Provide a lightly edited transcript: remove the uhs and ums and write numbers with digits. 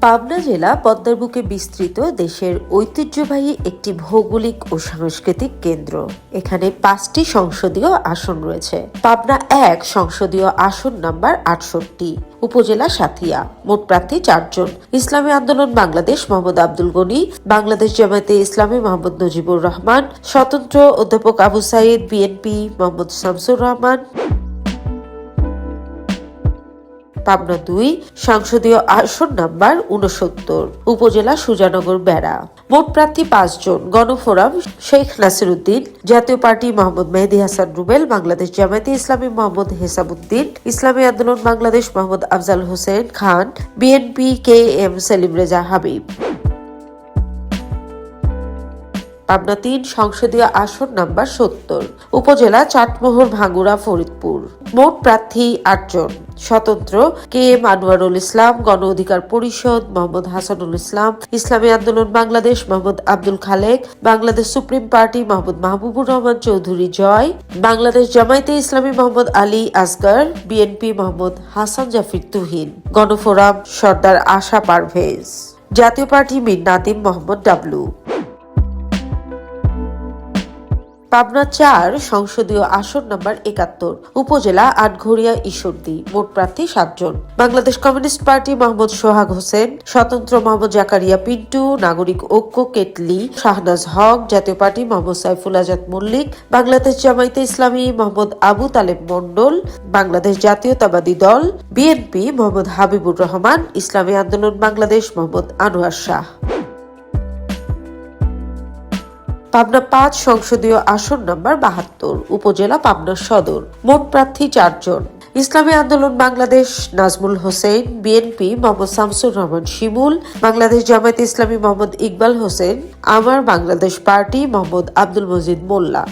পাবনা জেলা পদ্মার বুকে বিস্তৃত দেশের ঐতিহ্যবাহী একটি ভৌগোলিক ও সাংস্কৃতিক কেন্দ্র। এখানে 5টি সংসদীয় আসন রয়েছে। পাবনা 1 সংসদীয় আসন নাম্বার 68, উপজেলা সাথিয়া। মোট প্রার্থী 4 জন। ইসলামী আন্দোলন বাংলাদেশ মোহাম্মদ আব্দুল গনি, বাংলাদেশ জামায়াতে ইসলামী মোহাম্মদ নজিবুর রহমান, স্বতন্ত্র অধ্যাপক আবু সাইদ, বিএনপি মোহাম্মদ শামসুর রহমান। পাবনা 2 সংসদীয় আসন নাম্বার 69, উপজেলা সুজানগর বেড়া। মোট প্রার্থী 5 জন। Gano Forum Sheikh Nasiruddin, Jatiya Party Mohammad Mehedi Hasan Rubel, Bangladesh Jamaat-e Islami Mohammad Hesabuddin, Islami Andolan Bangladesh Mohammad Afzal Hossain Khan, BNP K M Selim Reza Habib. Pabna 3 সংসদীয় আসন নাম্বার 70, উপজেলা চাটমোহর ভাঙ্গুড়া ফরিদপুর। মোট প্রার্থী 8 জন। স্বতন্ত্র কে এম আনোয়ারুল ইসলাম, গণ অধিকার পরিষদ মোহাম্মদ হাসানুল ইসলাম, ইসলামী আন্দোলন বাংলাদেশ মোহাম্মদ আব্দুল খালেক, বাংলাদেশ সুপ্রিম পার্টি মোহাম্মদ মাহবুবুর রহমান চৌধুরী জয়, বাংলাদেশ জামায়াতে ইসলামী মোহাম্মদ আলী আসগর, বিএনপি মোহাম্মদ হাসান জাফির তুহিন, গণফোরাম সর্দার আশা পারভেজ, জাতীয় পার্টি মীর নাদিম মোহাম্মদ ডাবলু। পাবনা 4 সংসদীয় আসন নাম্বার 71, উপজেলা আটঘরিয়া ঈশ্বরদী। মোট প্রার্থী 7 জন। বাংলাদেশ কমিউনিস্ট পার্টি মোহাম্মদ সোহাগ হোসেন, স্বতন্ত্র মোহাম্মদ জাকারিয়া পিন্টু, নাগরিক ঐক্য কেটলি শাহনাজ হক, জাতীয় পার্টি মোহাম্মদ সাইফুল আজাদ মল্লিক, বাংলাদেশ জামায়াতে ইসলামী মোহাম্মদ আবু তালেব মন্ডল, বাংলাদেশ জাতীয়তাবাদী দল বিএনপি মোহাম্মদ হাবিবুর রহমান, ইসলামী আন্দোলন বাংলাদেশ মোহাম্মদ আনোয়ার শাহ। পাবনা 5 সংসদীয় আসন নাম্বার 72, উপজেলা পাবনা সদর। মোট প্রার্থী 4 জন। ইসলামী আন্দোলন বাংলাদেশ নাজমুল হোসেন, বিএনপি মোহাম্মদ শামসুর রহমান শিমুল, বাংলাদেশ জামায়াতে ইসলামী মোহাম্মদ ইকবাল হোসেন, আমার বাংলাদেশ পার্টি মোহাম্মদ আব্দুল মজিদ মোল্লা।